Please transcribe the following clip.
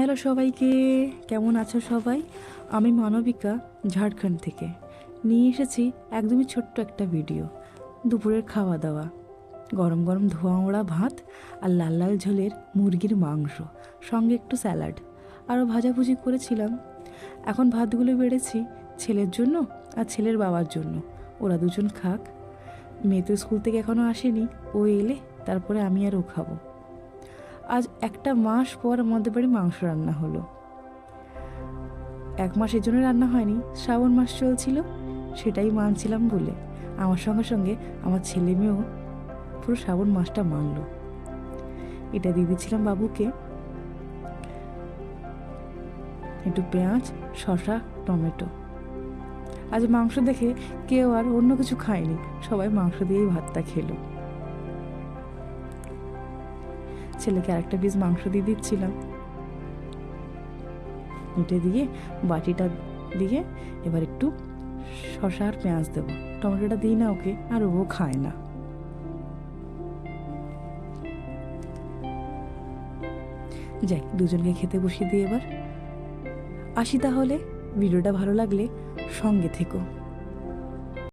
Hello সবাইকে, কেমন আছো সবাই? আমি মানবিকা ঝাড়খণ্ড থেকে নিয়ে এসেছি একদমই ছোট্ট একটা ভিডিও। দুপুরের খাওয়া দাওয়া, গরম গরম ধোঁয়া ওড়া ভাত আর লাল লাল ঝোলের মুরগির মাংস, সঙ্গে একটু স্যালাড, আরও ভাজাভুজি করেছিলাম। এখন ভাতগুলো বেড়েছি ছেলের জন্য আর ছেলের বাবার জন্য, ওরা দুজন খাক। মেয়ে তো স্কুল থেকে এখনও আসেনি, ও এলে তারপরে আমি আর ও খাবো। আজ একটা মাস পর আমাদের বাড়ি মাংস রান্না হলো। 1 মাস এর জন্য রান্না হয়নি, শ্রাবণ মাস চলছিল, সেটাই মানছিলাম বলে আমার সঙ্গে সঙ্গে আমার ছেলে মেয়েও পুরো শ্রাবণ মাসটা মানলো। এটা দিয়ে দিচ্ছিলাম বাবুকে, একটু পেঁয়াজ, শসা, টমেটো। আজ মাংস দেখে কেউ আর অন্য কিছু খায়নি, সবাই মাংস দিয়েই ভাতটা খেলো। ছেলেকে আরেকটা পিস মাংস দিয়ে দিচ্ছিলাম। এটা দিয়ে বাটিটা দিয়ে এবার একটু শসা আর পেঁয়াজ দেবো। টমেটোটা দিই না ওকে, আর ও খায় না। যাই, দুজনকে খেতে বসিয়ে দিই এবার। আসি তাহলে, ভিডিওটা ভালো লাগলে সঙ্গে থেকো।